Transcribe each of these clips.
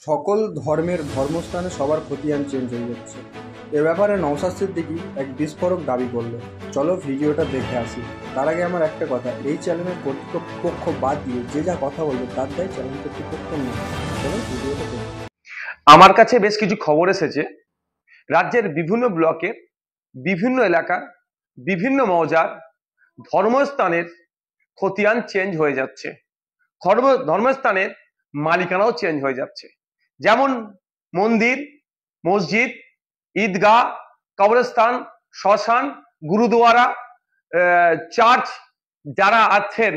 সকল ধর্মের ধর্মস্থানে সবার খতিয়ান চেঞ্জ হয়ে যাচ্ছে। এ ব্যাপারে নওশাদ সিদ্দিকী এক বিস্ফোরক দাবি করল। চলো ভিডিওটা দেখে আসি। তার আগে আমার একটা কথা, এই চ্যানেলের কর্তৃপক্ষ বাদ দিয়ে যে যা কথা বলবে তার দায় চ্যানেল কর্তৃপক্ষ নেই। চলো ভিডিওটা দেখে। আমার কাছে বেশ কিছু খবর এসেছে রাজ্যের বিভিন্ন ব্লকের বিভিন্ন এলাকার বিভিন্ন মৌজার ধর্মস্থানের খতিয়ান চেঞ্জ হয়ে যাচ্ছে, ধর্মস্থানের মালিকানাও চেঞ্জ হয়ে যাচ্ছে। যেমন মন্দির, মসজিদ, ঈদগাহ, কবরস্থান, শ্মশান, গুরুদুয়ারা, চার্চ যারা আছেন,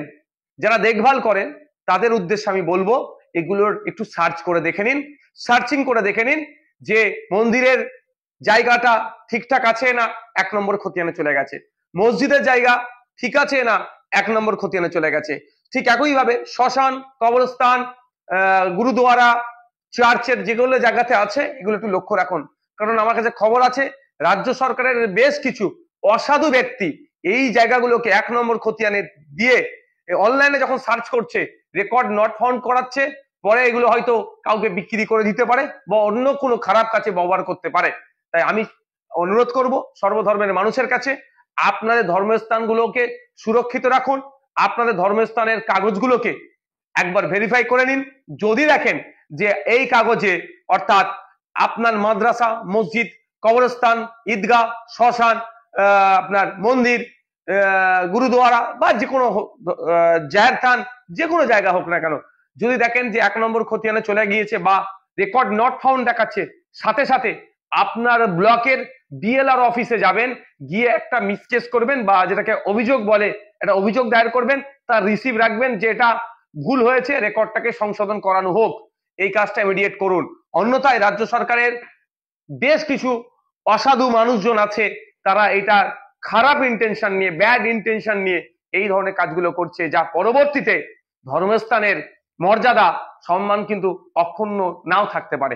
যারা দেখভাল করেন, তাদের উদ্দেশ্যে আমি বলবো এগুলোর একটু সার্চ করে দেখে নিন, সার্চিং করে দেখে নিন যে মন্দিরের জায়গাটা ঠিকঠাক আছে না 1 নম্বর খতিয়ানে চলে গেছে, মসজিদের জায়গা ঠিক আছে না 1 নম্বর খতিয়ানে চলে গেছে। ঠিক একইভাবে শ্মশান, কবরস্থান, গুরুদুয়ারা, চার্চের যেগুলো জায়গাতে আছে এগুলো একটু লক্ষ্য রাখুন। কারণ আমার কাছে খবর আছে রাজ্য সরকারের বেশ কিছু অসাধু ব্যক্তি এই জায়গাগুলোকে 1 নম্বর খতিয়ানে দিয়ে অনলাইনে যখন সার্চ করছে রেকর্ড নট ফাউন্ড করাচ্ছে, পরে এগুলো হয়তো কাউকে বিক্রি করে দিতে পারে বা অন্য কোনো খারাপ কাজে ব্যবহার করতে পারে। তাই আমি অনুরোধ করব সর্বধর্মের মানুষের কাছে, আপনাদের ধর্মস্থানগুলোকে সুরক্ষিত রাখুন, আপনাদের ধর্মস্থানের কাগজগুলোকে একবার ভেরিফাই করে নিন। যদি দেখেন যে এই কাগজে অর্থাৎ আপনার মাদ্রাসা, মসজিদ, কবরস্থান, ঈদগাহ, শ্মশান, আপনার মন্দির, গুরুদুয়ারা বা যে কোনো জাহের থান, যে কোনো জায়গা হোক না কেন, যদি দেখেন যে 1 নম্বর খতিয়ানে চলে গিয়েছে বা রেকর্ড নট ফাউন্ড দেখাচ্ছে, সাথে সাথে আপনার ব্লকের বিএলআর অফিসে যাবেন, গিয়ে একটা মিসকেস করবেন বা যেটাকে অভিযোগ বলে একটা অভিযোগ দায়ের করবেন, তার রিসিভ রাখবেন যে এটা ভুল হয়েছে, রেকর্ডটাকে সংশোধন করানো হোক। এই কাজটা ইমিডিয়েট করুন। অন্যথায় রাজ্য সরকারের বেশ কিছু অসাধু মানুষজন আছে, তারা এটা খারাপ ইন্টেনশন নিয়ে, ব্যাড ইন্টেনশন নিয়ে এই ধরনের কাজগুলো করছে, যা পরবর্তীতে ধর্মস্থানের মর্যাদা সম্মান কিন্তু অক্ষুণ্ণ নাও থাকতে পারে।